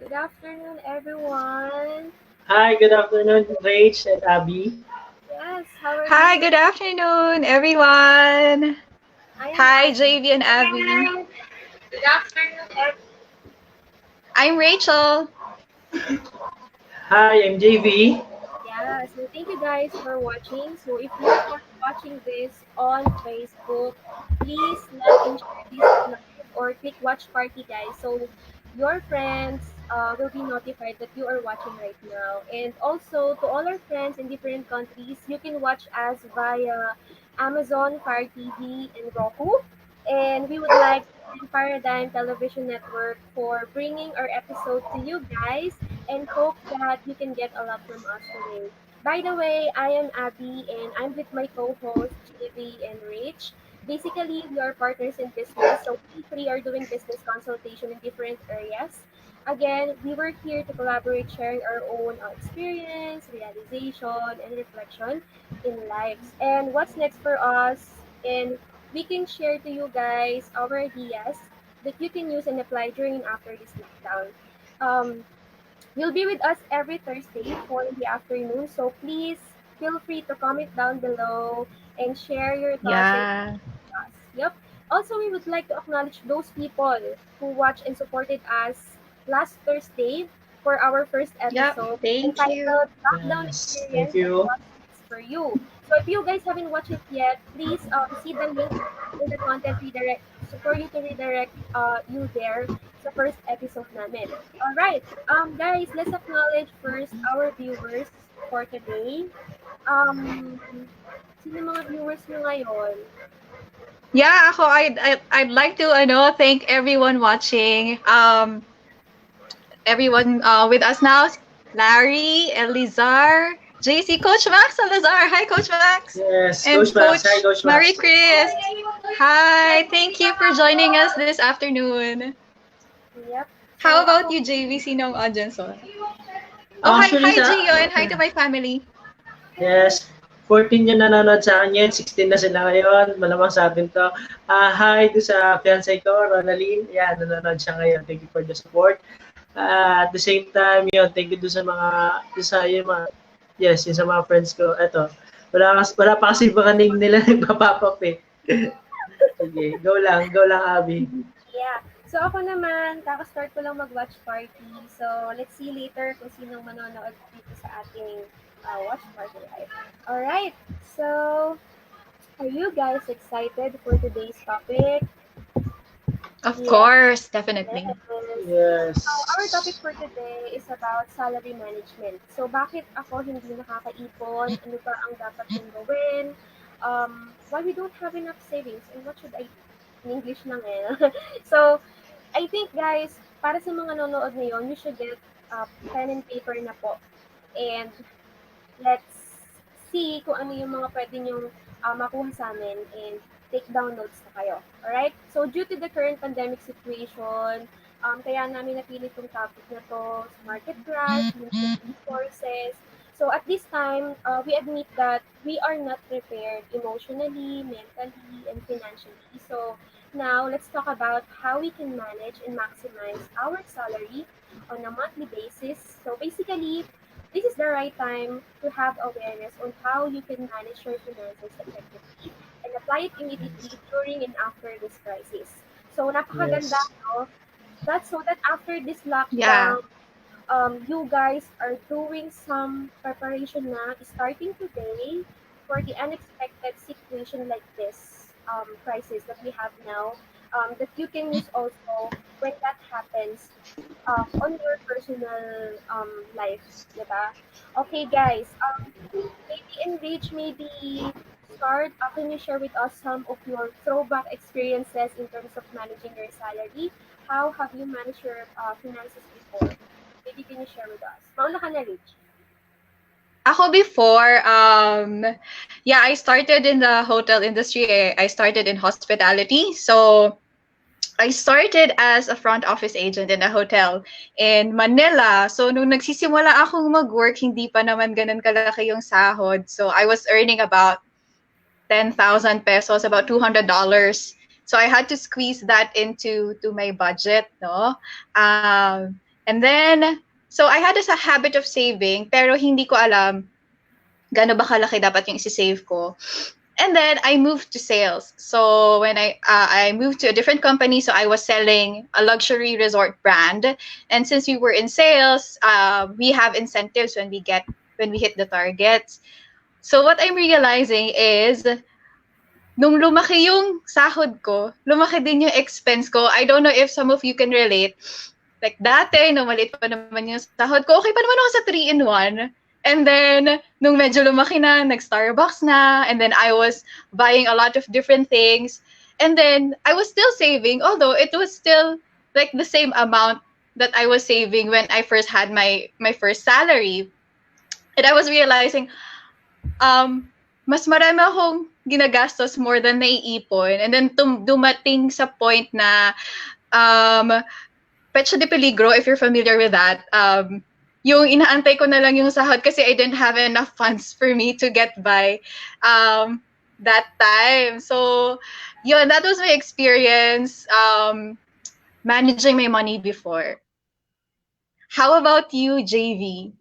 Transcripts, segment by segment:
Good afternoon, everyone. Hi, good afternoon, Rach and Abby. Yes, how are you Hi, doing? good afternoon, everyone. I am Hi, Abby. JV and Abby. Good afternoon, I'm Rachel. Hi, I'm JV. Yeah, so thank you guys for watching. So if you are watching this on Facebook, please like and share this live or click watch party, guys. So your friends will be notified that you are watching right now. And also to all our friends in different countries, you can watch us via Amazon Fire TV and Roku. And we would like to thank Paradigm Television Network for bringing our episode to you guys and hope that you can get a lot from us today. By the way, I am Abby and I'm with my co-hosts JV and Rich. Basically, we are partners in business, so we three are doing business consultation in different areas. Again, we were here to collaborate, sharing our own experience, realization, and reflection in lives. And what's next for us? And we can share to you guys our ideas that you can use and apply during and after this lockdown. Um, You'll be with us every Thursday, 4 in the afternoon. So please feel free to comment down below and share your thoughts and Yeah. us. Yep. Also, we would like to acknowledge those people who watched and supported us last Thursday for our first Yep. episode Thank you. entitled Lockdown Yes, thank Experience and you. What It's for You. So if you guys haven't watched it yet, please see the link in the content redirect so for you to redirect you there sa first episode namin. Alright, guys, let's acknowledge first our viewers for today. Um, sino mga viewers nyo ngayon? Yeah, ako, I'd like to thank everyone watching. Everyone with us now, Larry, Elizar, JC, Coach Max Elizar. Hi, Coach Max. Yes, And Coach Max. Hi, Coach Coach Marie Max. Chris. Hi, thank you for joining us this afternoon. Yep. How So about ako, you, JV? Sinong audience mo? Oh, Actually, hi, sa... Gio, and hi to my family. Yes, 14 yung nanonood sa akin ngayon, 16 na sila ngayon. Malamang sa atin to. Hi do sa fiancé ko, Ronaldine. Yan, nanonood siya ngayon. Thank you for the support. At the same time, yun, thank you do sa mga, do sa yung mga, yes, yung sa mga friends ko. Eto, wala pa kasi baka name nila nagpapapap eh. Sige, go lang, Abby. yeah. So ako naman, kaka-start ko lang mag-watch party. So let's see later kung sinong manonood dito sa ating watch party live. Alright. So, are you guys excited for today's topic? Of Yes. course, Yes. definitely. So, our topic Yes. for today is about salary management. So, bakit ako hindi nakakaipon? Ano ba ang dapat kong gawin? Why we don't have enough savings? And what should I do? In English lang eh. So, I think guys, para sa mga nanonood ngayon, you should get pen and paper na po. And let's see kung ano yung mga pwede nyong makuha sa amin and take down notes na kayo. Alright? So, due to the current pandemic situation, kaya namin napili itong topic na to sa market crash, limited resources. So, at this time, we admit that we are not prepared emotionally, mentally, and financially. So, now, let's talk about how we can manage and maximize our salary on a monthly basis. So, basically, this is the right time to have awareness on how you can manage your finances effectively and apply it immediately during and after this crisis. So, napakaganda, Yes. no? That's so that after this Yeah. lockdown, you guys are doing some preparation na starting today for the unexpected situation like this crisis that we have now that you can use also when that happens on your personal life, diba? Okay, guys. Maybe enrich, maybe start. Can you share with us some of your throwback experiences in terms of managing your salary? How have you managed your finances before? Maybe can you share with us? Mauna ka na, Rich. Ako before, yeah, I started in the hotel industry. I started in hospitality. So I started as a front office agent in a hotel in Manila. So nung nagsisimula akong mag-work, hindi pa naman ganun kalaki yung sahod. So I was earning about 10,000 pesos, about $200. So I had to squeeze that into my budget, no? And then, so I had a habit of saving, pero hindi ko alam gaano ba kalaki dapat yung isi-save ko. And then I moved to sales. So when I moved to a different company, so I was selling a luxury resort brand. And since we were in sales, we have incentives when we hit the targets. So what I'm realizing is nung lumaki yung sahod ko, lumaki din yung expense ko. I don't know if some of you can relate. Like dati, nung maliit pa naman yung sahod ko, okay pa naman ako sa 3-in-1. And then, nung medyo lumaki na, nag-Starbucks na, and then I was buying a lot of different things. And then, I was still saving, although it was still like the same amount that I was saving when I first had my first salary. And I was realizing, mas marami akong ginagastos more than naiipon. And then, dumating sa point na, Pecha de Peligro, if you're familiar with that, yung inaantay ko na lang yung sahod kasi I didn't have enough funds for me to get by that time. So, yun, that was my experience managing my money before. How about you, JV?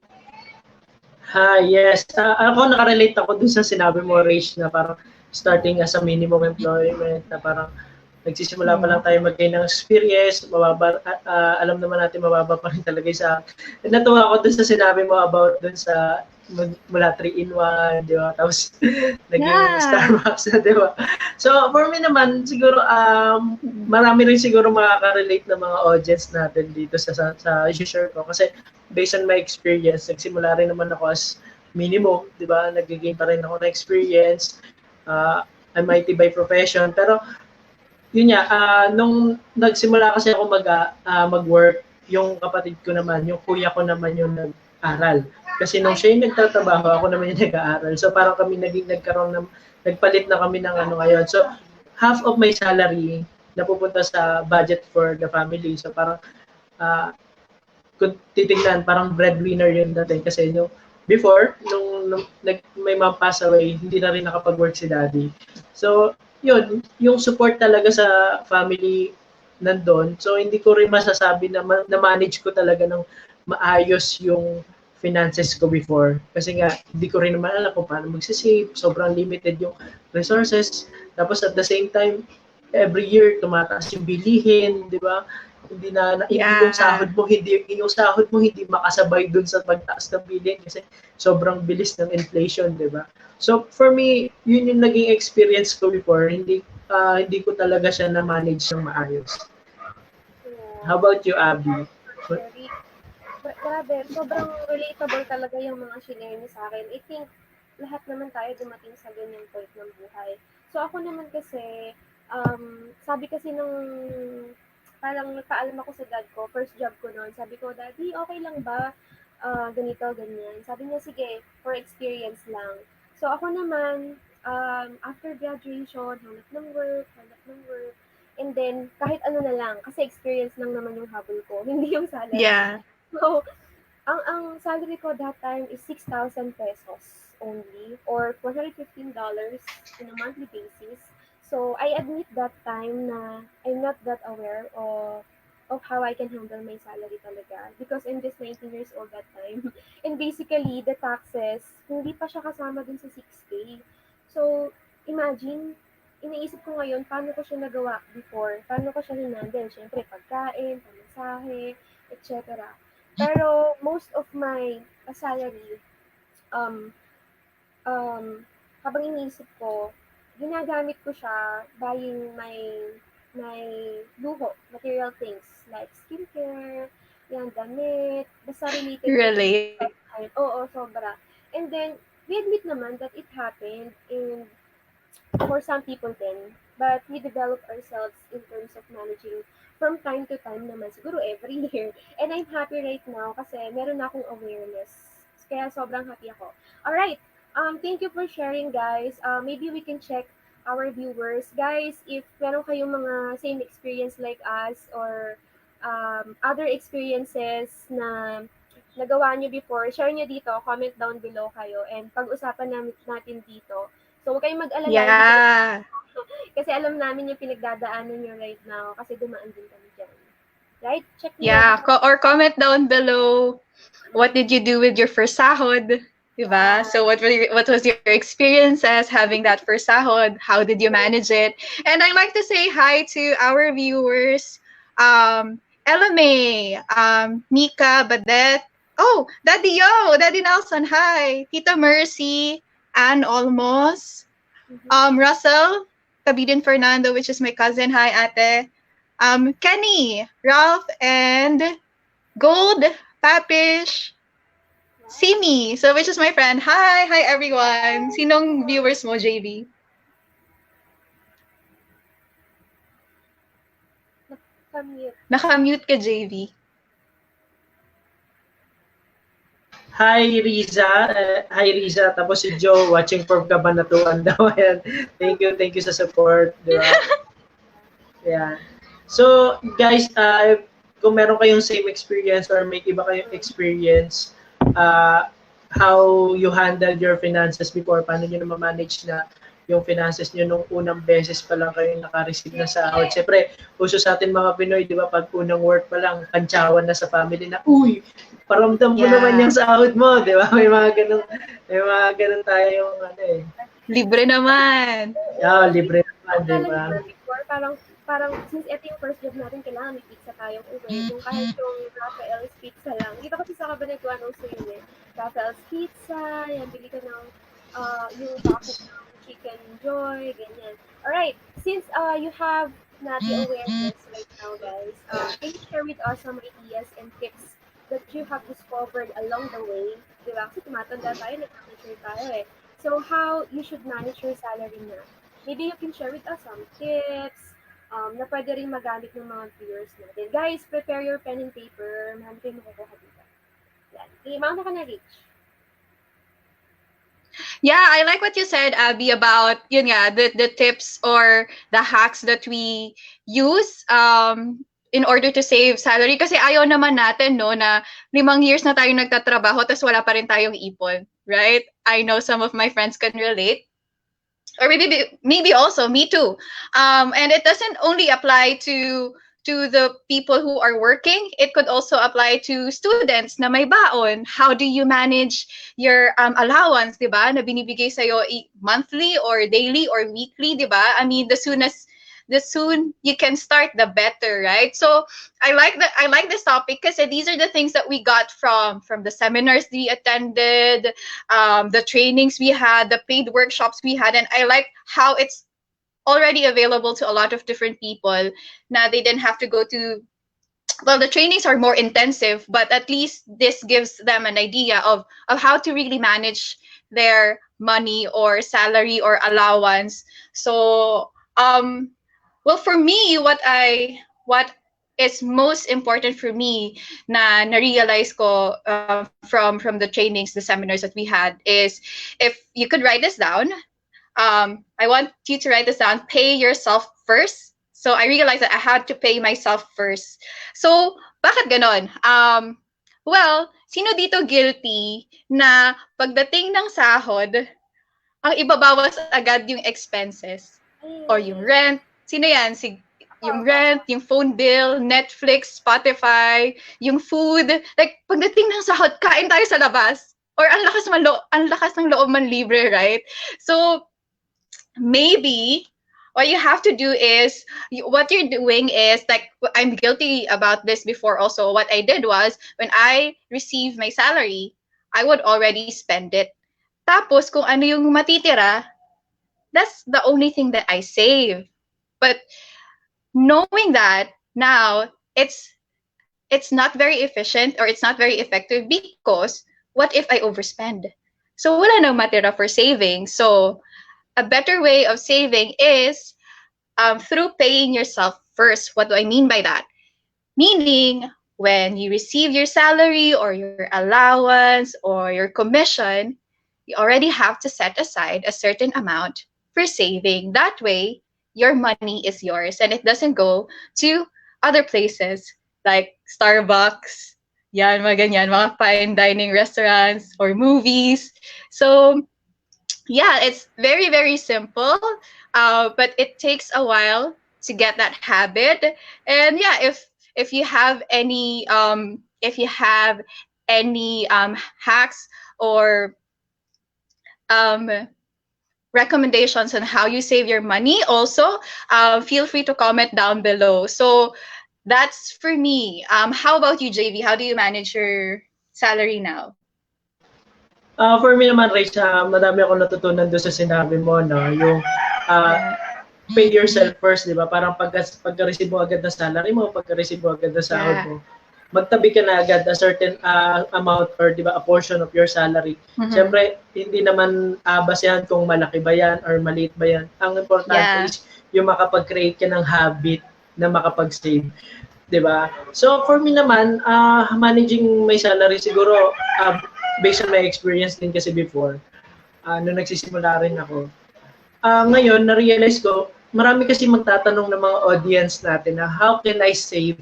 Yes. Ako, nakarelate ako dun sa sinabi mo, Rach, na parang starting as a minimum employment, na parang nagsisimula pa lang tayo mag-gain ng experience, mababa, alam naman natin mababa pa rin talaga sa... Natuwa ako dun sa sinabi mo about dun sa mula 3-in-1, di ba? Tapos naging Starbucks, di ba? So, for me naman, siguro, marami rin siguro makaka-relate na mga audience natin dito sa isi-share ko. Kasi based on my experience, nagsimula rin naman ako as minimum, di ba? Nag-gain pa rin ako ng experience. I'm IT by profession. Pero, yun nga, nung nagsimula kasi ako mag-work, yung kapatid ko naman, yung kuya ko naman yung nag-aral. Kasi nung siya yung nagtatrabaho, ako naman yung nag-aaral. So parang kami nagpalit na kami ng ano ngayon. So half of my salary napupunta sa budget for the family. So parang kung titignan, parang breadwinner yun natin. Kasi before, nung may mom pass away, hindi na rin nakapag-work si daddy. So, yun, yung support talaga sa family nandun. So, hindi ko rin masasabi na na-manage ko talaga ng maayos yung finances ko before. Kasi nga, hindi ko rin naman alam kung paano magsisave. Sobrang limited yung resources. Tapos at the same time, every year, tumataas yung bilihin, di ba? Hindi yung sahod mo hindi makasabay dun sa pagtaas ng bilihin kasi sobrang bilis ng inflation, di ba? So for me, yun yung naging experience ko before. Hindi ko talaga siya na manage ng maayos. How about you, Abby? Grabe, sobrang relatable talaga yung mga shinare niyo sa akin. I think lahat naman tayo dumating sa ganyang point ng buhay. So ako naman kasi, sabi kasi nung parang nagpaalam ako sa dad ko, first job ko noon. Sabi ko, Daddy, okay lang ba? Ganito, ganyan. Sabi niya, sige, for experience lang. So ako naman, after graduation, hanap ng work. And then, kahit ano na lang, kasi experience lang naman yung habol ko, hindi yung salary. Yeah. So, ang salary ko that time is 6,000 pesos only, or $115 on a monthly basis. So, I admit that time na I'm not that aware of how I can handle my salary talaga because I'm just 19 years old that time. And basically, the taxes, hindi pa siya kasama dun sa 6K. So, imagine, iniisip ko ngayon, paano ko siya nagawa before? Paano ko siya hinandle? Siyempre, pagkain, pamasahe, etc. Pero most of my salary, um, habang iniisip ko, ginagamit ko siya buying my luho, material things like skincare, yan, damit, basta related Relate. Oo, sobra. And then, we admit naman that it happened and for some people din, but we develop ourselves in terms of managing from time to time naman, siguro every year. And I'm happy right now kasi meron na akong awareness. Kaya sobrang happy ako. Alright, thank you for sharing, guys. Maybe we can check our viewers. Guys, if meron kayong mga same experience like us or other experiences na nagawa nyo before, share nyo dito, comment down below kayo, and pag-usapan natin dito. So, huwag kayong mag-alala. Yeah. Kasi alam namin yung pinagdadaanan nyo right now kasi dumaan din kami dyan. right? Check nyo Yeah, baka, or comment down below what did you do with your first sahod, diba? yeah, So what was your experiences having that first sahod? How did you manage it? And I'd like to say hi to our viewers, Ella May, Nika, Badet. Oh, Daddy Yo, Daddy Nelson, hi. Tita Mercy, Ann Olmos, mhm. Russell, Kabidin Fernando, which is my cousin, hi ate. Kenny, Ralph, and Gold, Papish, Wow. Simi, so which is my friend. Hi everyone. Sinong viewers mo, JV? Nakamute. Naka-mute ka, JV. Hi Riza, tapos si Joe watching from Kabanatuan daw. Ayan. Thank you sa support, di ba? Yeah. So, guys, kung meron kayong same experience or may iba kayong experience, how you handled your finances before, paano nyo na manage na yung finances nyo nung unang beses pa lang kayo naka-receive na sahod. Siyempre, uso sa atin mga Pinoy, di ba, pag unang work pa lang, kantsawan na sa family na, uy, paramdam mo naman Yeah. yung sahod mo, di ba? May mga ganun tayong, ano eh, Libre naman. yeah, libre naman, di Akala ba? niyo ba before, parang since ito yung first job natin, kailangan may pizza tayong uwi. Yung kahit yung Raphael's Pizza lang. Dito kasi sa Cabanatuan also yun eh. Raphael's Pizza, yan, bili ka ng yung bucket ng chicken joy, ganyan. Alright, since you have nati awareness right now, guys, can you share with us some ideas and tips that you have discovered along the way? Diba? Kasi tumatanda tayo, nag-mature tayo eh. So, how you should manage your salary na? Maybe you can share with us some tips na pwede rin magamit ng mga viewers natin. Guys, prepare your pen and paper. Marami kayong makukuha dito. Yan. Okay, mauna ka na, Rich. Yeah, I like what you said, Abby, about yun nga, the tips or the hacks that we use in order to save salary. Kasi ayaw naman natin, no, na 5 years na tayo nagtatrabaho tapos wala pa rin tayong ipon, right? I know some of my friends can relate. Or maybe also me too. And it doesn't only apply to the people who are working. It could also apply to students na may baon. How do you manage your allowance, di ba? Na binibigay sa'yo monthly or daily or weekly, di ba? I mean, the soon you can start, the better, right? So I like this topic because these are the things that we got from the seminars we attended, the trainings we had, the paid workshops we had, and I like how it's already available to a lot of different people. Now they didn't have to go to, well, the trainings are more intensive, but at least this gives them an idea of how to really manage their money or salary or allowance. So well, for me, what is most important for me na realize ko from the trainings, the seminars that we had is, if you could write this down, I want you to write this down, pay yourself first. So I realized that I had to pay myself first. So, bakit ganon? Well, sino dito guilty na pagdating ng sahod, ang ibabawas agad yung expenses or yung rent? Sino yan? Yung rent, yung phone bill, Netflix, Spotify, yung food. Like, pagdating ng sahod, kain tayo sa labas. Or ang lakas ng loob man libre, right? So, maybe what you have to do is, what you're doing is, like, I'm guilty about this before also. What I did was, when I received my salary, I would already spend it. Tapos, kung ano yung matitira, that's the only thing that I save. But knowing that now, it's not very efficient or it's not very effective, because what if I overspend? So wala nang matira for saving. So a better way of saving is through paying yourself first. What do I mean by that? Meaning, when you receive your salary or your allowance or your commission, you already have to set aside a certain amount for saving. That way, your money is yours and it doesn't go to other places like Starbucks, yan, mga ganyan, mga fine dining restaurants or movies. So, yeah, it's very, very simple, but it takes a while to get that habit. And yeah, if you have any hacks or um, recommendations on how you save your money, also feel free to comment down below. So that's for me. How about you, JV? How do you manage your salary now? For me naman, Rach, madami akong natutunan doon sa sinabi mo, no? Yung uh, Yeah. pay yourself first, di ba? Parang pagka-receive mo agad ng salary mo, pagka-receive mo agad ng sahod Yeah. mo, magtabi ka na agad a certain amount or di ba a portion of your salary. Mhm. Siyempre, hindi naman basehan kung malaki ba yan or maliit ba yan. Ang importante Yeah. is yung makapag-create ka ng habit na makapag-save. 'Di ba? So for me naman, managing my salary siguro based on my experience din kasi before, nung nagsisimula rin ako. Ngayon, na-realize ko, marami kasi magtatanong ng mga audience natin na how can I save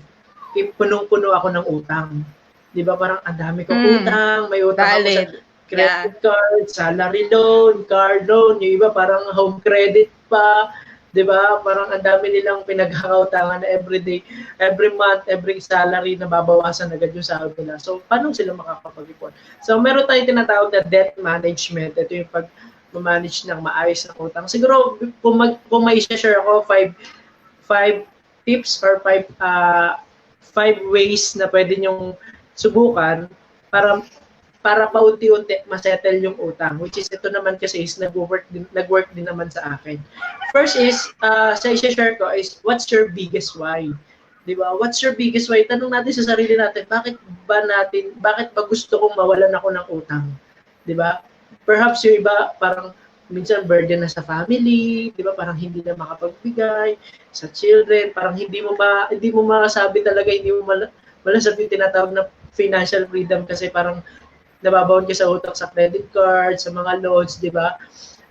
if punong-puno ako ng utang? 'Di ba parang ang dami kong utang, may utang ako sa Valid. credit card, salary loan, car loan, yung iba parang home credit pa, 'di ba? Parang ang dami nilang pinagkakautangan na every month, every salary na babawasan agad yung sahod nila. So, paano sila makakapag-ipon? So, meron tayong tinatawag na debt management. Ito yung pag-manage ng maayos ng utang. Siguro, kung may share ako, five tips or five ways na pwede nyong subukan para paunti-unti masettle yung utang, which is ito naman kasi is nag-work din naman sa akin. First is, sa i-share ko is, what's your biggest why? Di ba? What's your biggest why? Tanong natin sa sarili natin, bakit ba gusto kong mawalan ako ng utang? Di ba? Perhaps yung iba, parang minsan burden na sa family, di ba? Parang hindi na makapagbigay, sa children, parang hindi mo masabi talaga, hindi mo malasabi tinatawag na financial freedom kasi parang nababawon ka sa utang sa credit card, sa mga loans, di ba?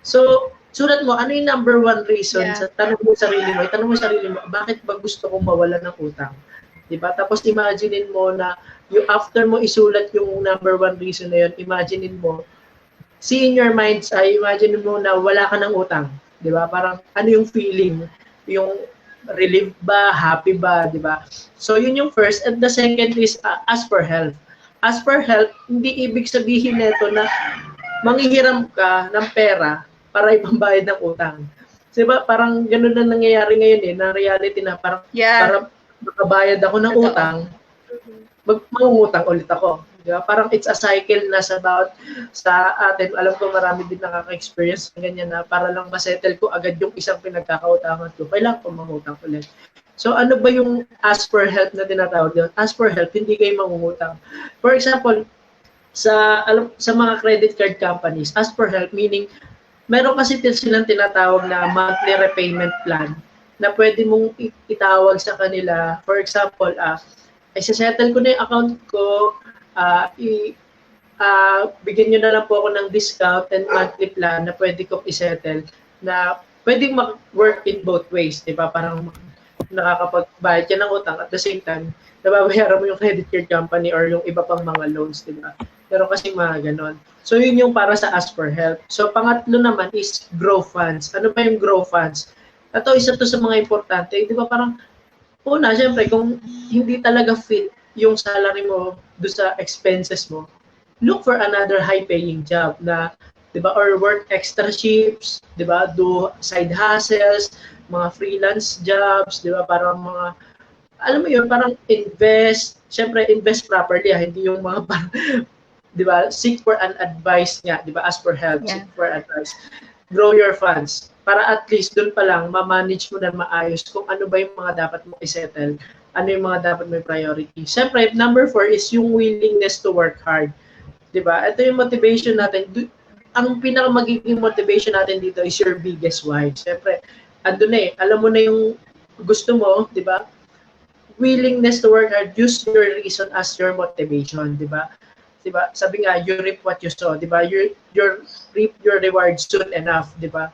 So, sulat mo, ano yung number one reason? Yeah. Tanong mo sarili mo, bakit ba gusto kong mawala ng utang? Di ba? Tapos imaginein mo na, yung after mo isulat yung number one reason na yun, imaginein mo, see in your minds, imagine mo na wala ka ng utang. Di ba? Parang ano yung feeling? Yung relief ba? Happy ba? Di ba? So, yun yung first. And the second is, ask for help. As per help, hindi ibig sabihin nito na manghihiram ka ng pera para ipambayad ng utang. Diba? Parang ganun na nangyayari ngayon na reality na parang para makabayad ako ng utang, mangungutang ulit ako. Diba? Parang it's a cycle na sa atin. Alam ko marami din nakaka-experience ng ganyan na para lang masettle ko agad yung isang pinagkakautangan ko, kailangan ko mangutang ulit. So ano ba yung ask for help na tinatawag doon? Ask for help, hindi kayo mangungutang. For example, sa mga credit card companies, ask for help meaning meron kasi silang tinatawag na monthly repayment plan na pwede mong itawag sa kanila. For example, isa-settle ko na yung account ko, bigyan nyo na lang po ako ng discount and monthly plan na pwede kong isettle na pwedeng mag-work in both ways, di ba? Parang nakakapagbayad ka ng utang at the same time, nababayaran mo yung credit card company or yung iba pang mga loans, di ba? Pero kasi mga ganon. So, yun yung para sa ask for help. So, pangatlo naman is grow funds. Ano pa yung grow funds? Ito, isa to sa mga importante. Di ba parang, una, syempre, kung hindi talaga fit yung salary mo do sa expenses mo, look for another high-paying job na, di ba, or work extra shifts, di ba, do side hustles, mga freelance jobs, di ba, parang mga, alam mo yun, parang syempre invest properly, hindi yung mga, di ba, seek for an advice nga, di ba, ask for help, seek for advice. Grow your funds, para at least dun pa lang, ma-manage mo na maayos kung ano ba yung mga dapat mo isettle, ano yung mga dapat may priority. Syempre, number 4 is yung willingness to work hard. Di ba? Ito yung motivation natin. Ang pinaka magiging motivation natin dito is your biggest why. Syempre, andun na alam mo na yung gusto mo, di ba? Willingness to work hard, use your reason as your motivation, di ba? Di ba? Sabi nga, you reap what you sow, di ba? You reap your reward soon enough, di ba?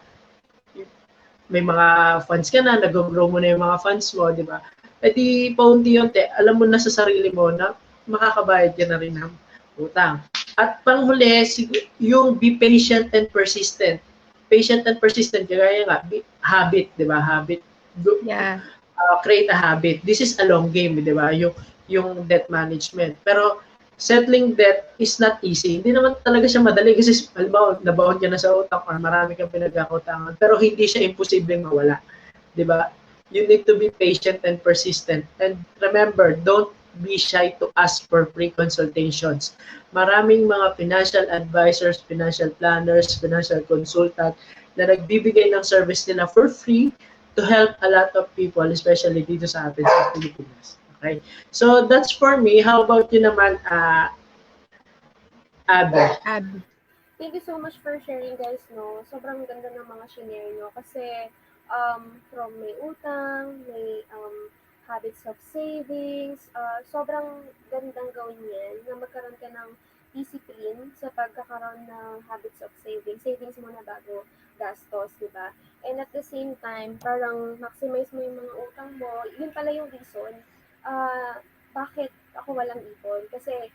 May mga funds ka na, nag-grow mo na yung mga funds mo, di ba? E di, paunti-unti, alam mo na sa sarili mo na makakabayad ka na rin ng utang. At panghuli, yung be patient and persistent. Patient and persistent, kaya nga, habit, di ba? Habit. create a habit. This is a long game, di ba? Yung debt management. Pero settling debt is not easy. Hindi naman talaga siya madali kasi halimbawa, nabaon ka na sa utang or marami kang pinagkakautangan, pero hindi siya imposibleng mawala. Di ba? You need to be patient and persistent. And remember, don't be shy to ask for free consultations. Maraming mga financial advisors, financial planners, financial consultant na nagbibigay ng service nila for free to help a lot of people, especially dito sa atin sa Pilipinas. Okay? So that's for me. How about you naman, Abby? Abby. Thank you so much for sharing, guys, no? Sobrang ganda ng mga shinare nyo kasi from may utang, may habits of savings, sobrang gandang gawin yan na magkaroon ka ng discipline sa pagkakaroon ng habits of saving. Savings muna bago gastos, di ba? And at the same time, parang maximize mo yung mga utang mo. Yun pala yung reason bakit ako walang ipon. Kasi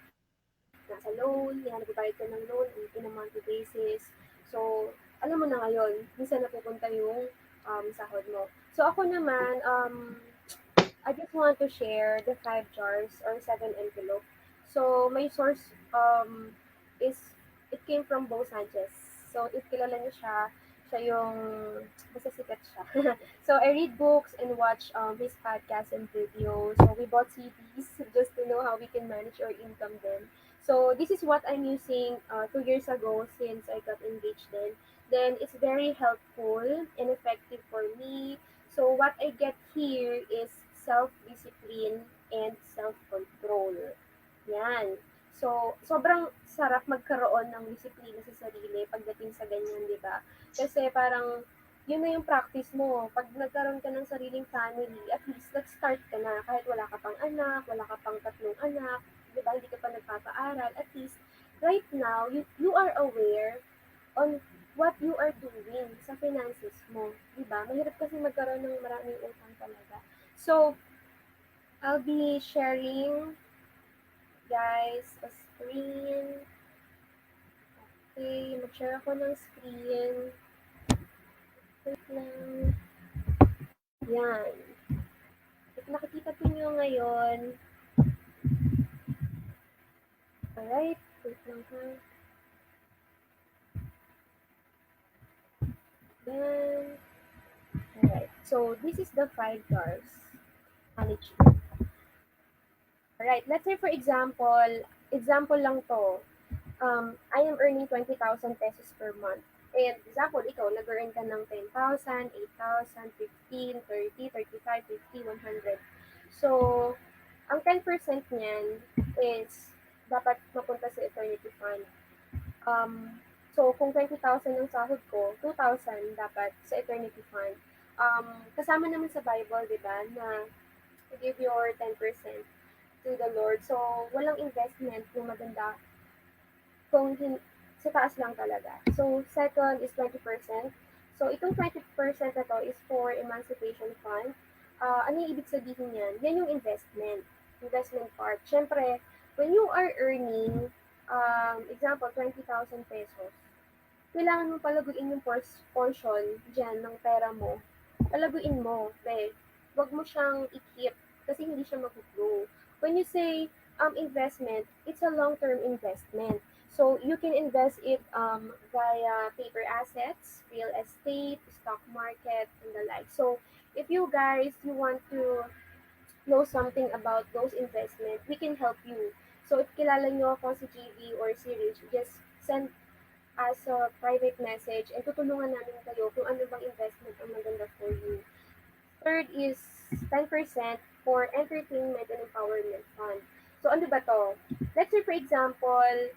nasa loan, yan, nagbabayad ka ng loan in a monthly basis. So, alam mo na ngayon, minsan napupunta yung sahod mo. So, ako naman, I just want to share the 5 jars or 7 envelope. So, my source is, it came from Bo Sanchez. So, if kilala niyo siya, siya yung, basta sikat siya. So, I read books and watch his podcasts and videos. So, we bought CDs just to know how we can manage our income then. So, this is what I'm using 2 years ago since I got engaged then it's very helpful and effective for me. So what I get here is self-discipline and self-control. Yan. So, sobrang sarap magkaroon ng disiplina sa sarili pagdating sa ganyan, di ba? Kasi parang, yun na yung practice mo. Pag nagkaroon ka ng sariling family, at least nag-start ka na. Kahit wala ka pang anak, wala ka pang 3 anak, di ba? Hindi ka pa nagpapaaral. At least, right now, you are aware on what you are doing sa finances mo. Diba? Mahirap kasi magkaroon ng maraming utang talaga. So, I'll be sharing, guys, a screen. Okay, mag-share ako ng screen. Wait lang. Yan. If nakikita po nyo ngayon, alright, wait lang ha. Then, alright. So, this is the 5 jars management. Alright, let's say for example lang to, I am earning 20,000 pesos per month. And example, ikaw, nag-earn ka ng 10,000, 8,000, 15, 30, 35, 50, 100. So, ang 10% niyan is dapat mapunta sa eternity fund. So, kung 20,000 ang sahod ko, 2,000 dapat sa eternity fund. Kasama naman sa Bible, di ba, na give your 10% to the Lord. So, walang investment na maganda kung sa taas lang talaga. So, second is 20%. So, itong 20% na to is for emancipation fund. Ano yung ibig sabihin yan? Yan yung investment part. Siyempre, when you are earning, example, 20,000 pesos, kailangan mo palaguin yung portion dyan ng pera mo. Palaguin mo, be. Huwag mo siyang i-keep kasi hindi siya mag-grow. When you say investment, it's a long-term investment. So you can invest it via paper assets, real estate, stock market, and the like. So if you guys, you want to know something about those investments, we can help you. So if kilala nyo ako si JV or si Rich, just send us a private message and tutulungan namin kayo kung ano bang investment ang maganda for you. Third is 10% for entertainment and empowerment fund. So ano ba to? Let's say for example,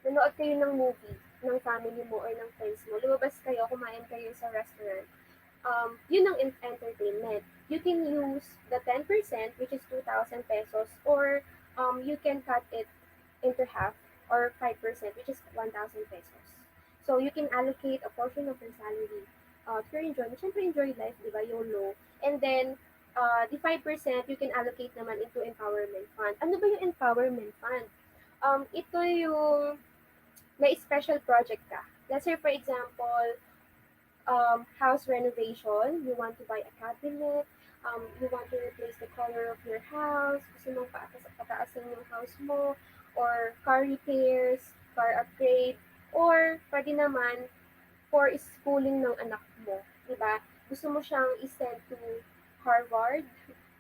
nanood kayo ng movie ng family mo or ng friends mo. Lumabas kayo, kumain kayo sa restaurant. Yun ang entertainment. You can use the 10%, which is 2,000 pesos, or you can cut it into half, or 5%, which is 1,000 pesos. So, you can allocate a portion of your salary to your enjoyment. Siyempre, enjoy life, di ba? YOLO. And then, the 5% you can allocate naman into empowerment fund. Ano ba yung empowerment fund? Ito yung may special project ka. Let's say, for example, house renovation, you want to buy a cabinet, you want to replace the color of your house, gusto mong pataasin yung house mo, or car repairs, car upgrade, or pwede naman for schooling ng anak mo, di ba? Gusto mo siyang i-send to Harvard,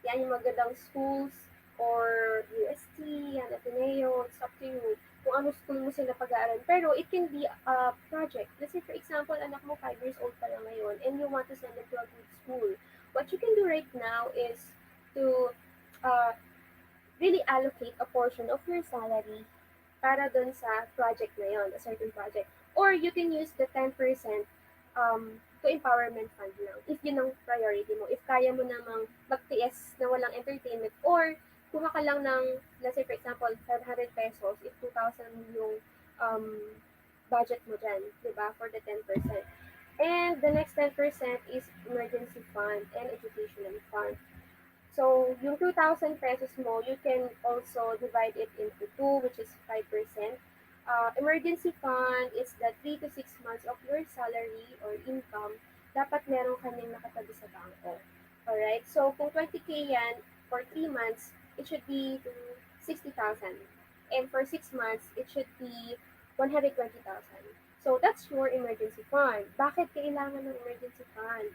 yan yung magandang schools, or UST, yan, Ateneo, it's up to you kung ano school mo sila pag-aaral. Pero it can be a project. Let's say, for example, anak mo 5 years old pa lang ngayon and you want to send them to a good school. What you can do right now is to uh, really allocate a portion of your salary para dun sa project na yon, a certain project. Or you can use the 10% to empowerment fund lang, if yun ang priority mo. If kaya mo namang magtiis na walang entertainment, or kuha ka lang ng, let's say for example, 500 pesos, if 2,000 yung um, budget mo dyan, di ba, for the 10%. And the next 10% is emergency fund and educational fund. So, yung 2,000 pesos mo, you can also divide it into two, which is 5%. Emergency fund is the 3 to 6 months of your salary or income, dapat meron ka nang nakatabi sa bangko. Alright? So, kung 20K yan, for 3 months, it should be 60,000. And for 6 months, it should be 120,000. So, that's your emergency fund. Bakit kailangan ng emergency fund?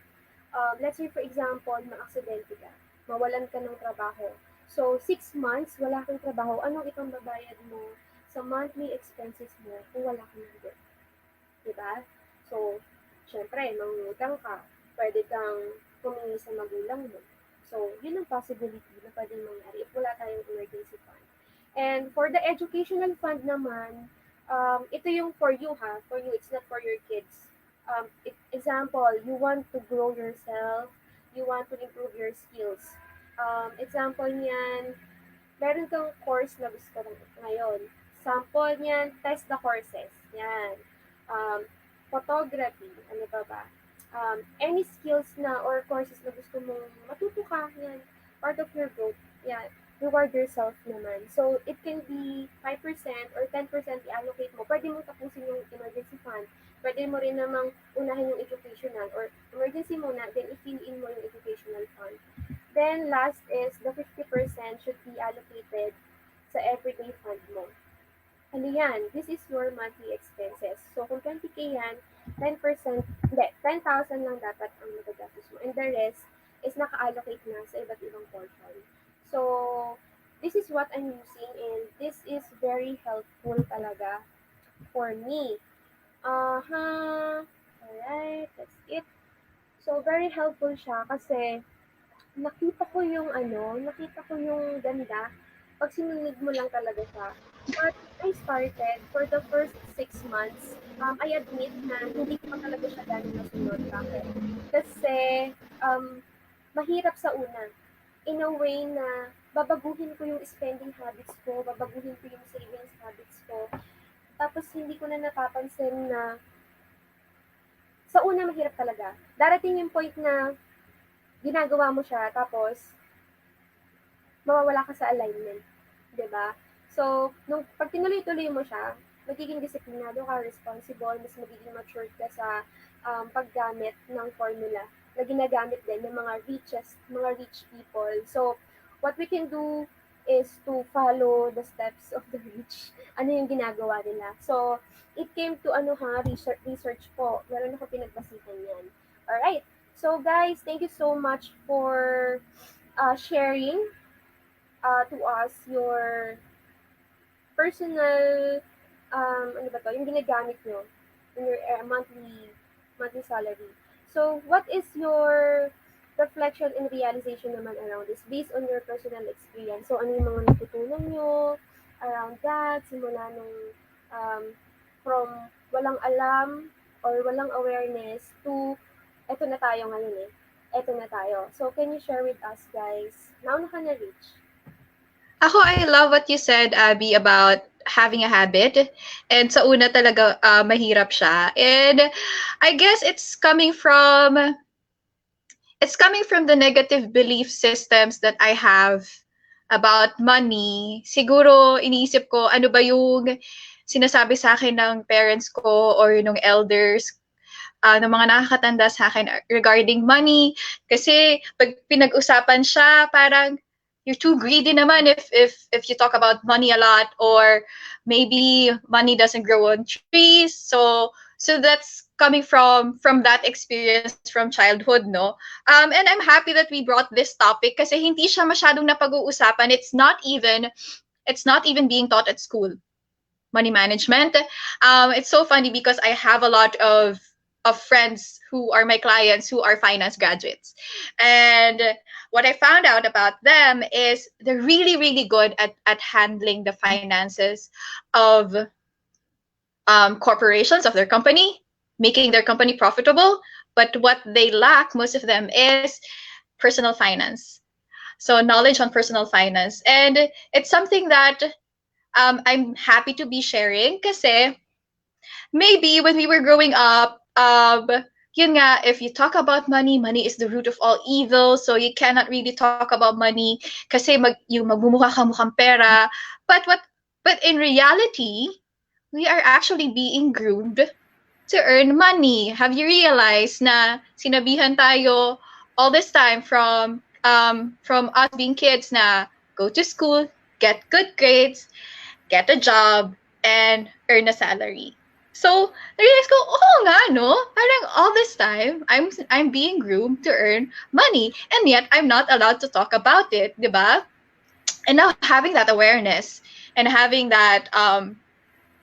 Let's say, for example, ma-aksidente ka, mawalan ka ng trabaho. So, 6 months, wala kang trabaho, anong itong babayad mo sa monthly expenses mo kung wala kang nandun? Diba? So, syempre, mangungutang ka, pwede kang humingi sa magulang mo. So, yun ang possibility na pwedeng mangyari if wala tayong emergency fund. And for the educational fund naman, ito yung for you ha, for you, it's not for your kids. Example, you want to grow yourself, you want to improve your skills. Example niyan, meron kang course na gusto ngayon. Sample niyan, test the courses. Yan. Photography, ano pa ba? Any skills na or courses na gusto mong matuto ka, yan. Part of your growth. Yan. Reward yourself naman. So, it can be 5% or 10% i-allocate mo. Pwede mong tapusin yung emergency fund. Pwede mo rin namang unahin yung educational or emergency muna, then i-fill in mo yung educational fund. Then, last is the 50% should be allocated sa everyday fund mo. Ano yan? This is your monthly expenses. So, kung 20K yan, 10%, hindi, 10,000 lang dapat ang magagastos mo. And the rest is naka-allocate na sa iba't ibang portion. So, this is what I'm using and this is very helpful talaga for me. Alright, that's it. So, very helpful siya kasi nakita ko yung ganda pag sinunod mo lang talaga siya. But I started for the first 6 months, I admit na hindi ko pa talaga siya gano'n nasunod. Bakit? Kasi mahirap sa una. In a way na babaguhin ko yung spending habits ko, babaguhin ko yung savings habits ko. Tapos hindi ko na napapansin na sa una mahirap talaga. Darating yung point na ginagawa mo siya, tapos mawawala ka sa alignment. 'Di ba? So, nung pag tinuloy-tuloy mo siya, magiging disiplinado ka, responsible, mas magiging matured ka sa paggamit ng formula na ginagamit din ng mga rich people. So, what we can do is to follow the steps of the rich. Ano yung ginagawa nila. So, it came to research po. Meron ako pinagbasihan yan. Alright. So, guys, thank you so much for sharing to us your personal, yung ginagamit nyo in your monthly salary. So, what is your reflection and realization naman around this based on your personal experience? So, ano yung mga natutunan nyo around that, simula nung from walang alam or walang awareness to eto na tayo ngayon eh. Eto na tayo. So, can you share with us, guys? Nauna ka na, Rich. I love what you said, Abby, about having a habit. And sa una talaga, mahirap siya. And I guess it's coming from the negative belief systems that I have about money. Siguro, iniisip ko, ano ba yung sinasabi sa akin ng parents ko or ng elders ng mga nakakatanda sa akin regarding money. Kasi pag pinag-usapan siya, parang you're too greedy naman if you talk about money a lot, or maybe money doesn't grow on trees. So that's coming from that experience from childhood, no? And I'm happy that we brought this topic kasi hindi siya masyadong napag-uusapan. It's not even being taught at school. Money management. It's so funny because I have a lot of friends who are my clients who are finance graduates. And what I found out about them is they're really, really good at handling the finances of corporations, of their company, making their company profitable. But what they lack, most of them, is personal finance. So knowledge on personal finance. And it's something that I'm happy to be sharing kasi maybe when we were growing up, yun nga, if you talk about money, money is the root of all evil. So you cannot really talk about money kasi yung magmumukha ka mukhang pera. But in reality, we are actually being groomed to earn money. Have you realized na sinabihan tayo all this time from us being kids na go to school, get good grades, get a job, and earn a salary. So, na-realize ko, oo nga, no? Parang all this time, I'm being groomed to earn money, and yet I'm not allowed to talk about it, di ba? And now having that awareness and having that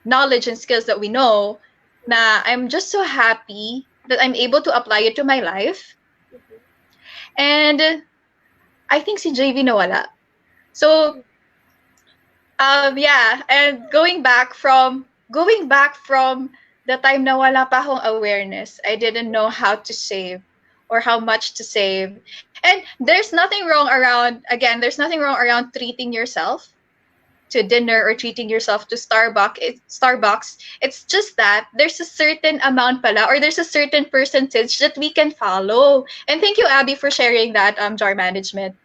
knowledge and skills that we know, na I'm just so happy that I'm able to apply it to my life. And I think si JV nawala. So, yeah, and going back from the time na wala pa akong awareness, I didn't know how to save or how much to save. And there's nothing wrong around treating yourself to dinner or treating yourself to Starbucks. It's just that there's a certain amount pala, or there's a certain percentage that we can follow. And thank you, Abby, for sharing that jar management.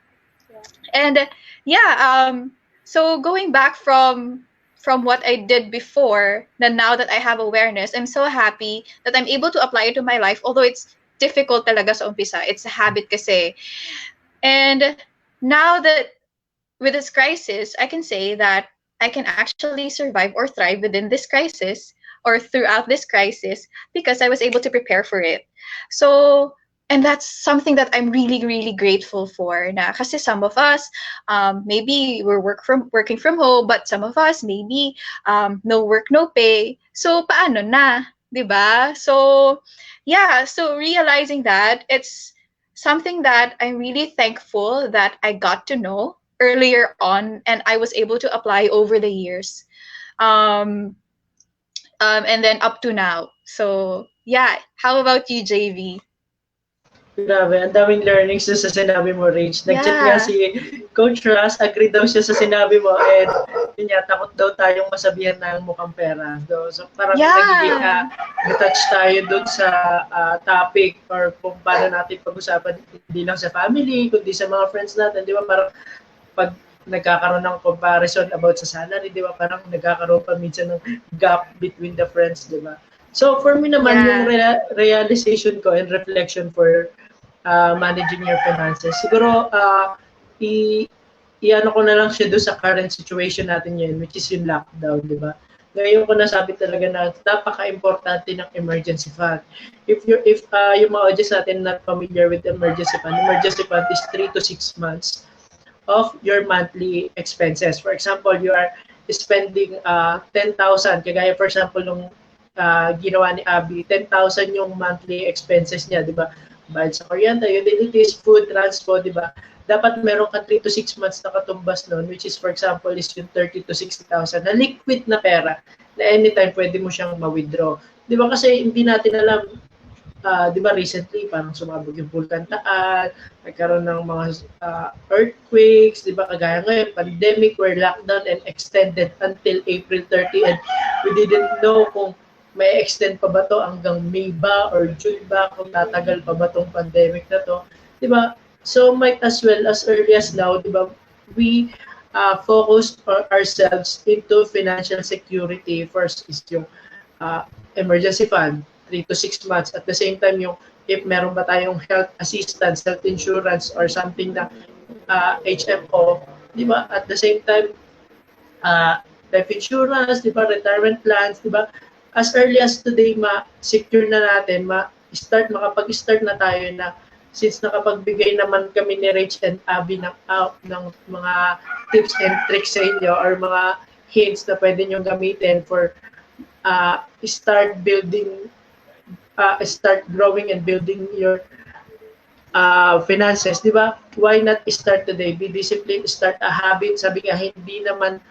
And yeah, so going back from what I did before, then now that I have awareness, I'm so happy that I'm able to apply it to my life, although it's difficult talaga sa umpisa. It's a habit kasi. And now that with this crisis, I can say that I can actually survive or thrive within this crisis or throughout this crisis because I was able to prepare for it. So, and that's something that I'm really, really grateful for. Na kasi some of us, maybe we're working from home, but some of us maybe no work, no pay. So paano na, 'di ba? So yeah, so realizing that it's something that I'm really thankful that I got to know earlier on, and I was able to apply over the years, and then up to now. So yeah, how about you, JV? Grabe, ang daming learnings doon sa sinabi mo, Rach. Nag-chat nga si Coach Ross, agree daw siya sa sinabi mo, and yun nga, takot daw tayong masabihan ng mukhang pera. So parang nagiging detach tayo doon sa topic or kung paano natin pag-usapan, hindi lang sa family, kundi sa mga friends natin, di ba? Parang pag nagkakaroon ng comparison about sa salary, di ba? Parang nagkakaroon pa minsan ng gap between the friends, di ba? So for me naman, yung realization ko and reflection for managing your finances, siguro i-ano ko na lang siya doon sa current situation natin ngayon, which is yung lockdown, di ba? Ngayon ko nasabi talaga na napaka-importante ng emergency fund. If yung mga audience natin not familiar with emergency fund is 3 to 6 months of your monthly expenses. For example, you are spending 10,000, kagaya for example nung ginawa ni Abby, 10,000 yung monthly expenses niya, di ba? Bayad sa kuryente, utilities, food, transport, di ba? Dapat meron ka 3 to 6 months na katumbas noon, which is for example is yung 30 to 60,000 na liquid na pera na anytime pwede mo siyang ma-withdraw. Di ba kasi hindi natin alam, di ba recently parang sumabog yung Bulkantaan, nagkaroon ng mga earthquakes, di ba kagaya ngayon, pandemic, where lockdown and extended until April 30 and we didn't know kung may extend pa ba to hanggang May ba or June ba, kung tatagal pa ba tong pandemic na to, di ba? So might as well as early as now, di ba, we focused ourselves into financial security. First is yung emergency fund. 3 to 6 months. At the same time, yung if meron ba tayong health assistance, health insurance, or something na HMO, di ba? At the same time, life insurance, di ba? Retirement plans, di ba? As early as today, ma-secure na natin, makapag-start na tayo na since nakapagbigay naman kami ni Rach and Abby ng mga tips and tricks sa inyo or mga hints na pwede nyo gamitin for start growing and building your finances, di ba? Why not start today? Be disciplined, start a habit. Sabi nga, hindi naman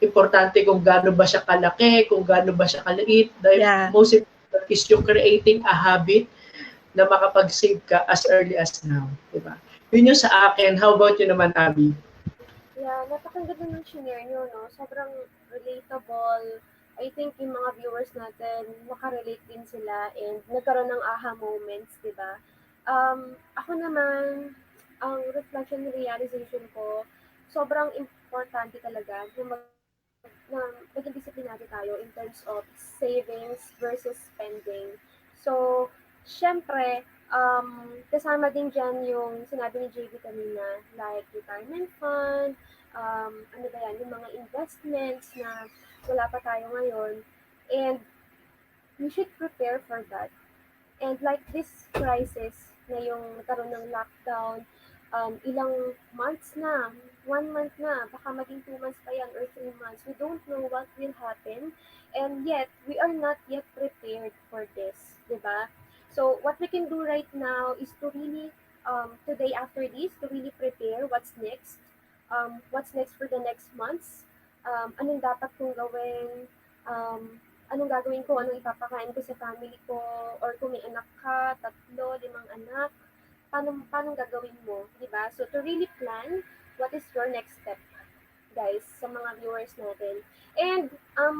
importante kung gaano ba siya kalaki, kung gaano ba siya kaliit. The most important is yung creating a habit na makapag-save ka as early as now. Di ba? Yun yung sa akin. How about you naman, Abby? Yeah, napakaganda ng shinare nyo, no? Sobrang relatable. I think yung mga viewers natin, makarelate din sila and nagkaroon ng aha moments, di ba? Ako naman, ang reflection and realization ko, sobrang importante talaga na maging disiplinado tayo in terms of savings versus spending. So, syempre, kasama din dyan yung sinabi ni JB kanina, like retirement fund, ano ba yan, yung mga investments na wala pa tayo ngayon. And we should prepare for that. And like this crisis na yung nagkaroon ng lockdown, ilang months na, 1 month na, baka maging 2 months pa yan or 3 months. We don't know what will happen. And yet, we are not yet prepared for this, di ba? So, what we can do right now is to really, today after this, to really prepare what's next for the next months, anong dapat kong gawin, anong gagawin ko, anong ipapakain ko sa family ko, or kung may anak ka, 3, 5 anak, paano gagawin mo, di ba? So, to really plan, what is your next step, guys, sa mga viewers natin. And,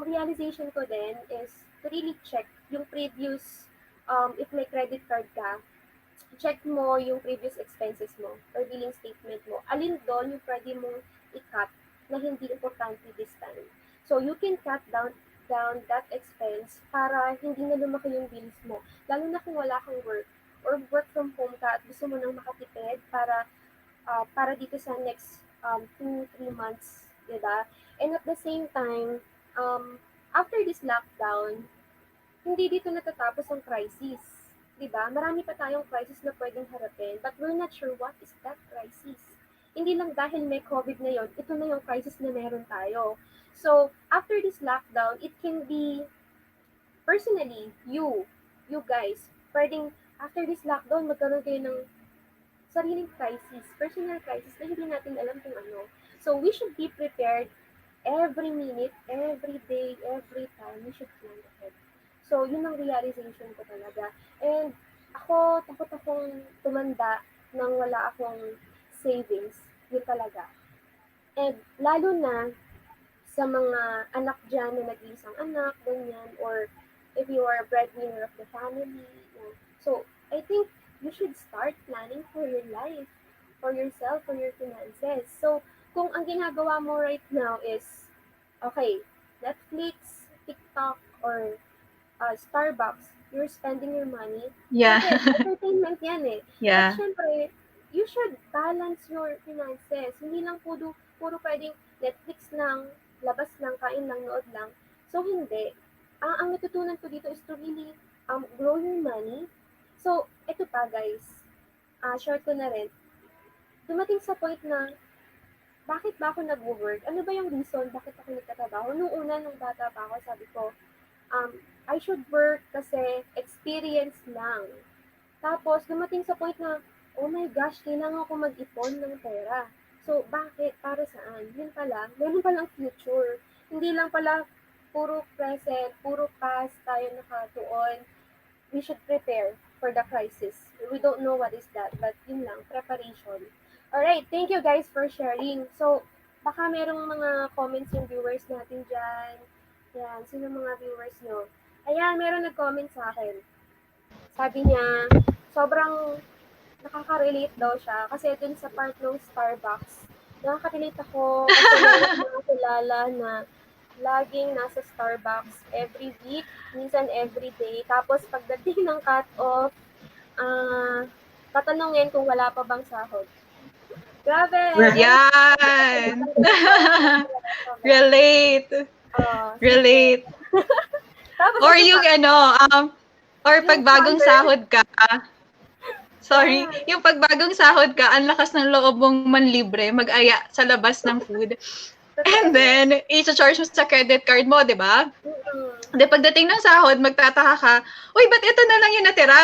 realization ko din is to really check yung previous, if may credit card ka, check mo yung previous expenses mo or billing statement mo. Alin doon yung pwede mong i-cut na hindi importante this time. So, you can cut down that expense para hindi na lumaki yung bills mo. Lalo na kung wala kang work or work from home ka at gusto mo nang makatipid para dito sa next 2-3 months, diba? And at the same time, after this lockdown, hindi dito natatapos ang crisis. Diba? Marami pa tayong crisis na pwedeng harapin, but we're not sure what is that crisis. Hindi lang dahil may COVID na yon, ito na yung crisis na meron tayo. So, after this lockdown, it can be, personally, you guys, pwedeng after this lockdown, magkaroon kayo ng sariling crisis, personal crisis na hindi natin alam kung ano. So, we should be prepared every minute, every day, every time. We should plan ahead. So, yun ang realization ko talaga. And takot akong tumanda nang wala akong savings. Yun talaga. And lalo na sa mga anak dyan na nag-iisang anak, ganyan, or if you are a breadwinner of the family. Yan. So, I think you should start planning for your life, for yourself, for your finances. So, kung ang ginagawa mo right now is, okay, Netflix, TikTok, or Starbucks, you're spending your money. Yeah. Bakit? Entertainment yan eh. Yeah. At syempre, you should balance your finances. Hindi lang puro pwedeng Netflix lang, labas lang, kain lang, nood lang. So, hindi. Ang natutunan ko dito is to really grow your money. So, ito pa guys, share ko na rin. Dumating sa point na, bakit ba ako nag-work? Ano ba yung reason bakit ako nagtatrabaho? Nung bata pa ako, sabi ko, I should work kasi experience lang. Tapos, dumating sa point na, oh my gosh, kailangan ko mag-ipon ng pera. So, bakit? Para saan? Yun pala, meron palang future. Hindi lang pala puro present, puro past tayo nakatuon. We should prepare for the crisis. We don't know what is that, but yun lang, preparation. Alright, thank you guys for sharing. So, baka merong mga comments yung viewers natin dyan. Yan, sino mga viewers nyo? Ayan, meron nag-comment sa akin. Sabi niya, sobrang nakaka-relate daw siya kasi dun sa part ng Starbucks, nakaka-relate ako kasi meron mga kilala na laging nasa Starbucks every week, minsan every day. Tapos pagdating ng cut-off, ah, tatanungin kung wala pa bang sahod. Grabe! Yan! Grabe. Relate. Relate. Tapos Or ito yung or pag bagong sahod ka, sorry, yung pag bagong sahod ka, ang lakas ng loob mong manlibre, mag-aya sa labas ng food. And then, i-charge mo sa credit card mo, di ba? Then pagdating ng sahod, magtataka ka, uy, ba't ito na lang yung natira?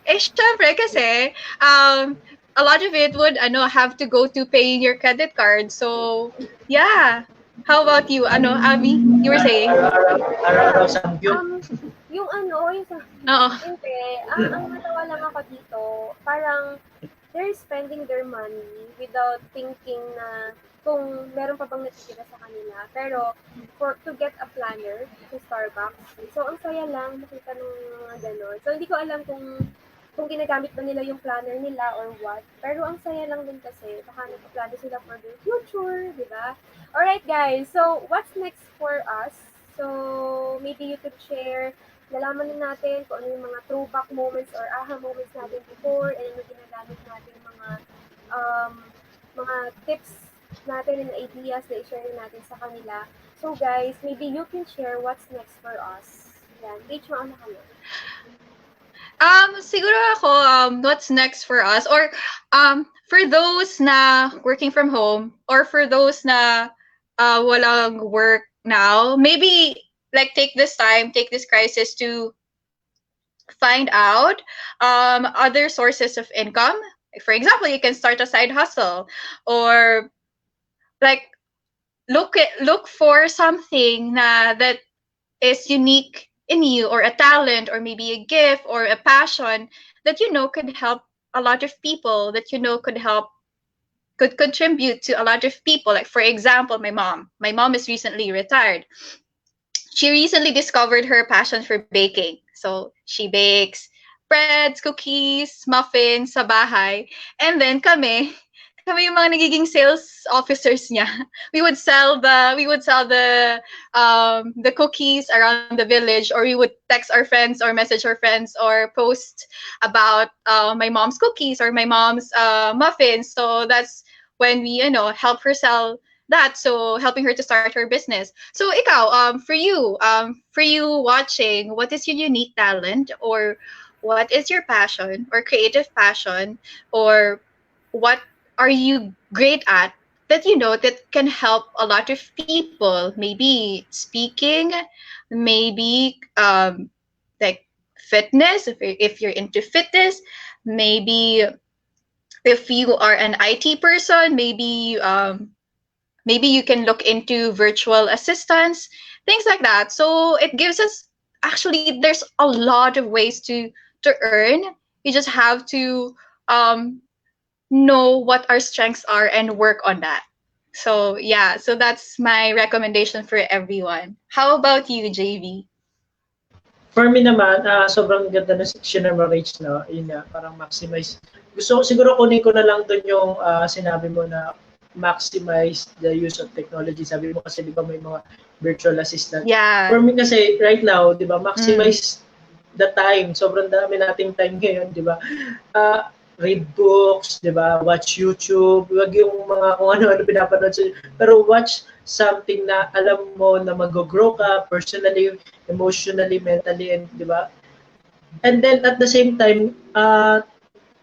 Eh, syempre, kasi, a lot of it would, have to go to paying your credit card. So, yeah. How about you? Abby, you were saying? Araw-araw samgyup. Yung sa... Oo. Hindi. Ang natawa lang ako dito, parang they're spending their money without thinking na kung meron pa bang natitira sa kanila. Pero, to get a planner to Starbucks, so ang saya lang makita ng mga ganon. So, hindi ko alam kung ginagamit ba nila yung planner nila or what. Pero ang saya lang din kasi, baka nagpa-plano sila for their future, di ba? Alright guys, so what's next for us? So, maybe you could share, nalaman din natin kung ano yung mga throwback moments or aha moments natin before, and ano ginagamit natin mga tips natin and ideas na i-share natin sa kanila. So guys, maybe you can share what's next for us. Yan, page mo ang nakalala. Siguro ako, what's next for us, or for those na working from home, or for those na walang work now, maybe like take this crisis to find out other sources of income. For example, you can start a side hustle, or like look for something that is unique in you, or a talent, or maybe a gift, or a passion that could help a lot of people, that could contribute to a lot of people. Like, for example, my mom is recently retired. She recently discovered her passion for baking. So she bakes breads, cookies, muffins sa bahay. And then kami yung mga nagiging sales officers niya. We would sell the cookies around the village, or we would text our friends or message our friends or post about my mom's cookies or my mom's muffins. So that's when we help her sell that, so helping her to start her business. So ikaw, for you watching, what is your unique talent, or what is your passion or creative passion, or what are you great at that that can help a lot of people? Maybe speaking, maybe like fitness, if you're into fitness, maybe if you are an IT person, maybe you can look into virtual assistants, things like that. So it gives us, actually, there's a lot of ways to earn. You just have to know what our strengths are and work on that. So yeah, so that's my recommendation for everyone. How about you, JV? For me naman, sobrang ganda ng section ng marriage, no? Yun na, parang maximize. Gusto ko, siguro kunin ko na lang doon yung sinabi mo na maximize the use of technology. Sabi mo kasi, di ba, may mga virtual assistant. Yeah. For me kasi, right now, di ba, maximize the time. Sobrang dami nating time ngayon, di ba? Read books, di ba? Watch YouTube. Huwag yung mga kung ano-ano pinapanood sa, pero watch something na alam mo na mag-grow ka personally, emotionally, mentally, and di ba? And then at the same time,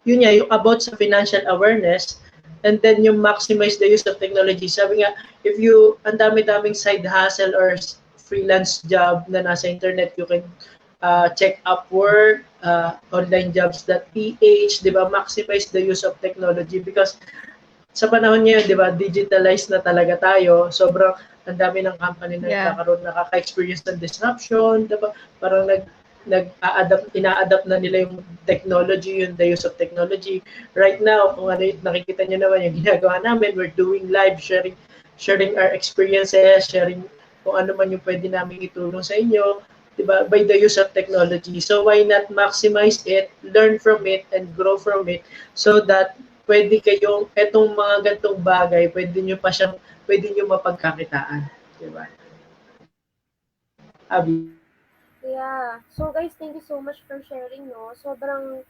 yun nga, yung about sa financial awareness, and then yung maximize the use of technology. Sabi nga, if you, ang dami-daming side hustle or freelance job na nasa internet, you can check Upwork, onlinejobs.ph, di ba? Maximize the use of technology because sa panahon ngayon, di ba, digitalized na talaga tayo. Sobrang ang dami ng company na nakaka-experience ng disruption, di ba? Parang ina-adapt na nila yung technology, yung the use of technology. Right now, kung ano yung nakikita nyo naman, yung ginagawa namin, we're doing live, sharing our experiences, sharing kung ano man yung pwede namin itulong sa inyo, diba, by the use of technology. So why not maximize it, learn from it, and grow from it so that pwede kayong, etong mga gantong bagay, pwede nyo mapagkakitaan. Diba? Abi. Yeah. So guys, thank you so much for sharing, no. Sobrang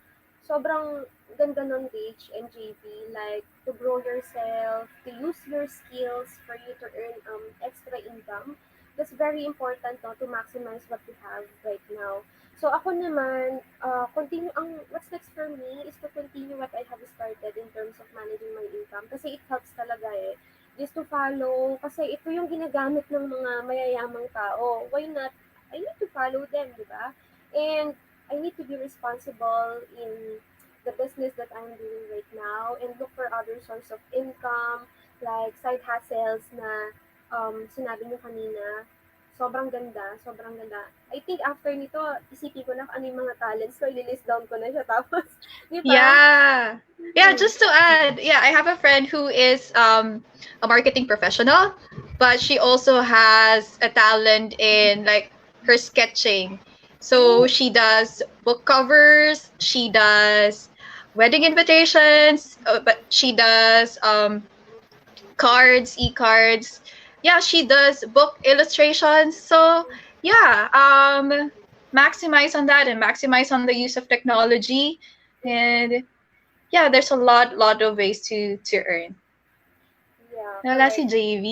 ganda ng Rich and JP, like to grow yourself, to use your skills for you to earn extra income. That's very important, no, to maximize what you have right now. So ako naman, continue ang what's next for me is to continue what I have started in terms of managing my income kasi it helps talaga eh. Just to follow kasi ito yung ginagamit ng mga mayayamang tao. Why not I need to follow them, di ba? And I need to be responsible in the business that I'm doing right now and look for other source of income, like side hustles na sinabi niyo kanina. Sobrang ganda, sobrang ganda. I think after nito, isipin ko na kung ano yung mga talents ko, i-list down ko na siya. Tapos, di ba? Yeah. Yeah, Hmm. just to add, yeah, I have a friend who is a marketing professional, but she also has a talent in like her sketching. So Hmm. she does book covers, she does wedding invitations, but she does cards, e-cards. Yeah, she does book illustrations. So yeah, maximize on that and maximize on the use of technology. And yeah, there's a lot of ways to earn. Yeah, Wala si correct. JV.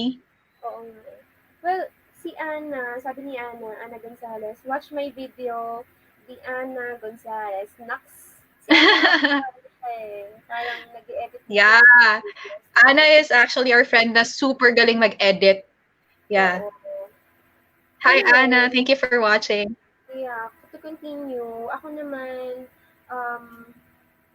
Oo nga eh. Well, si Ana, sabi ni Ana, Ana Gonzalez, watch my video, di Ana Gonzalez. Naks, si Ana nakakatawa siya eh. Parang nag-edit din siya Yeah, ng mga videos. Anna Tapos, is actually our friend na super galing mag-edit. Yeah. oo. Hi Anna, Anyway, thank you for watching. yeah, to continue, ako naman, um,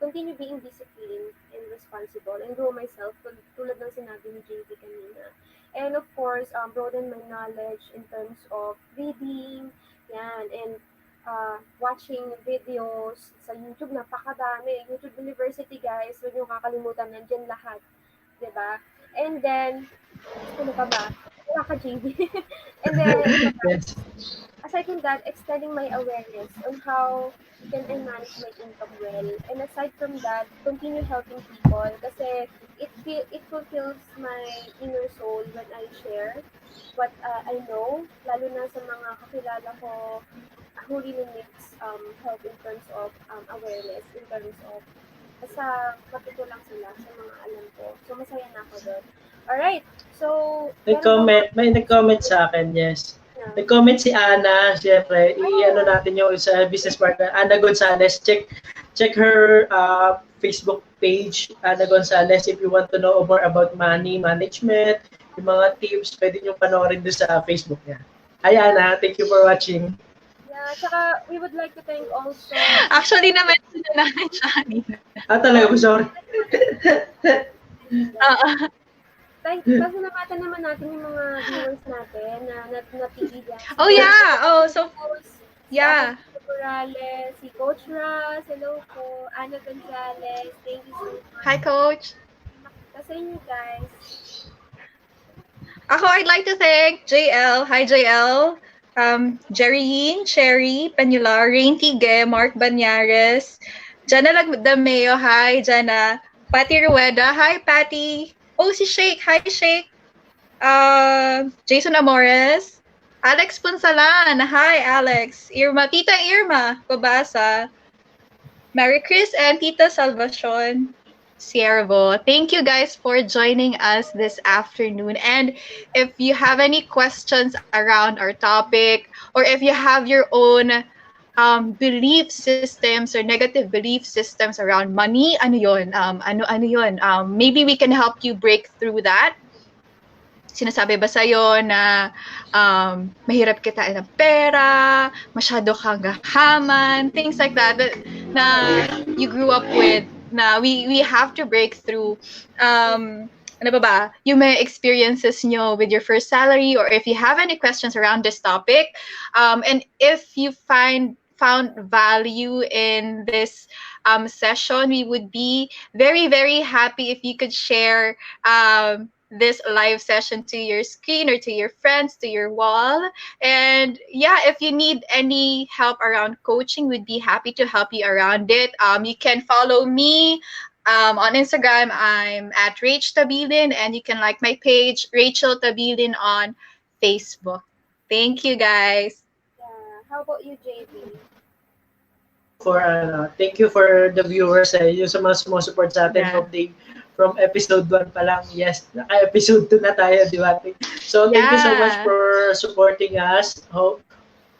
continue being disciplined and responsible and grow myself tulad ng sinabi ni JP kanina. And of course, broaden my knowledge in terms of reading, yan, and watching videos sa YouTube, napakadami. YouTube University, guys, huwag niyo kakalimutan, nandiyan lahat, 'di ba? And then, ano pa ba? Wala ka, JB. And then, ano pa ba? Yes. Aside from that, extending my awareness on how can I manage my income well. And aside from that, continue helping people kasi it fulfills my inner soul when I share what I know, lalo na sa mga kakilala ko who really needs help in terms of awareness, in terms of basta matutulang sila sa mga alam ko. So, masaya na ako doon. Alright, so, meron ba mga May nag-comment sa akin, yes. na? Nag-comment si Ana, syempre, i-ano Ah, natin yung sa business partner, Ana Gonzalez. Check her Facebook page, Ana Gonzalez, if you want to know more about money management, yung mga tips, pwede nyo panoorin doon sa Facebook niya. Hi yeah. Ana, thank you for watching. Yeah, tsaka we would like to thank also Actually, na-mention na namin siya kanina. Talaga, sorry. Oo. pasalamatan naman natin yung mga viewers natin na napili dyan. Si Oh Jerry yeah. Oh, so Rose, si Ate yeah. Morales, si Coach Raz, hello po, Ana Gonzalez, thank you so much. Hi coach. Sa inyo guys. Ako, I'd like to thank JL. Hi, JL. Jerry Yin, Cherry, Penula, Rain Tige, Mark Banyares, Jana Lagdameo. Hi, Jana. Patty Rueda. Hi, Patty. Oh, si Shake. Hi, Shake. Jason Amores. Alex Punsalan. Hi, Alex. Irma. Tita Irma. Babasa. Mary Chris and Tita Salvacion. Siervo. Thank you guys for joining us this afternoon. And if you have any questions around our topic, or if you have your own belief systems or negative belief systems around money, ano yon? Ano yon? Maybe we can help you break through that. Sinasabi ba sa'yo na mahirap kitain ng pera, masyado kang gahaman, things like that, na you grew up with, na we have to break through. Ano ba? Yung may experiences nyo with your first salary, or if you have any questions around this topic, and if you found value in this session, we would be very, very happy if you could share this live session to your screen or to your friends, to your wall. And yeah, if you need any help around coaching, we'd be happy to help you around it. You can follow me on Instagram. I'm at Rach Tabilin, and you can like my page, Rachel Tabilin, on Facebook. Thank you, guys. How about you, JV? Thank you for the viewers, yung sa mga sumusupport sa atin Yeah. from episode 1 pa lang. Yes, naka-episode 2 na tayo, di ba? So, thank you so much Yeah. for supporting us.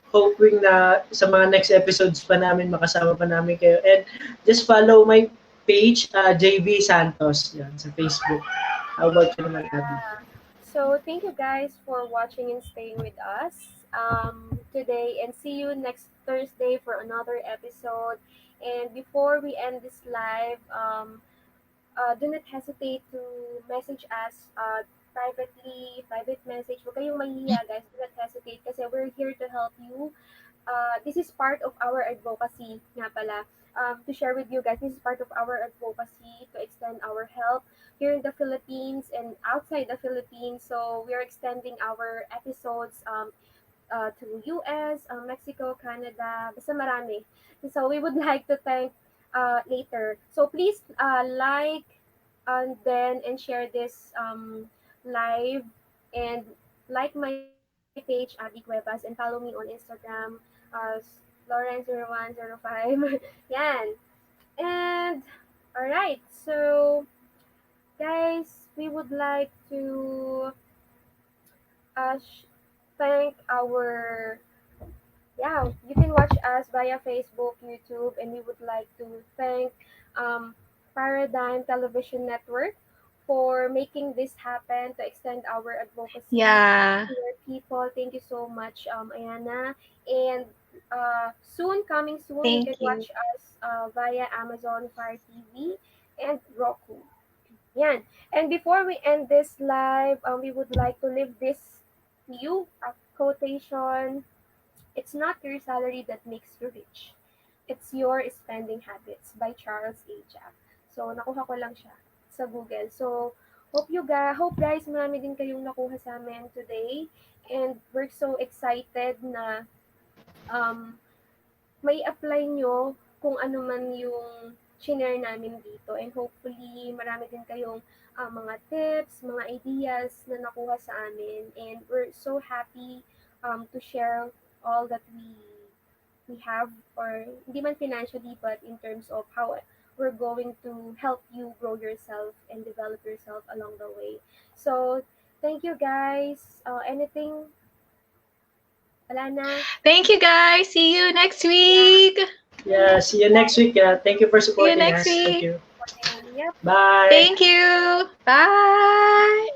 Hoping na sa mga next episodes pa namin, makasama pa namin kayo. And just follow my page, JV Santos, yan, sa Facebook. How about you naman, Abby? So thank you guys for watching and staying with us today, and see you next Thursday for another episode. And before we end this live, do not hesitate to message us private message. Huwag kayong mahihiya, guys. Do not hesitate kasi we're here to help you. This is part of our advocacy nga pala. To share with you guys, this is part of our advocacy to extend our help here in the Philippines and outside the Philippines. So we are extending our episodes to US, Mexico, Canada, basta marami. So we would like to thank later. So please like and share this live, and like my page, Abby Cuevas, and follow me on Instagram, Lauren0105. Yan. And, alright, so, guys, we would like to thank our, you can watch us via Facebook, YouTube, and we would like to thank um, Paradigm Television Network for making this happen to extend our advocacy Yeah. to your people. Thank you so much, Ayana. And coming soon, you Thank can you. watch us via Amazon Fire TV and Roku. Yan. And before we end this live, we would like to leave this to you, a quotation. It's not your salary that makes you rich. It's your spending habits by Charles A. Jack. So, nakuha ko lang siya sa Google. So, hope guys, marami din kayong nakuha sa amin today. And we're so excited na may apply nyo kung ano man yung shinare namin dito. And hopefully, marami din kayong mga tips, mga ideas na nakuha sa amin. And we're so happy to share all that we have, or hindi man financially, but in terms of how we're going to help you grow yourself and develop yourself along the way. So, thank you guys. Anything? Wala na? Thank you guys. See you next week. Yeah, see you next week. Thank you for See you supporting next us. Thank week. you. Yep. Bye. Thank you. Bye.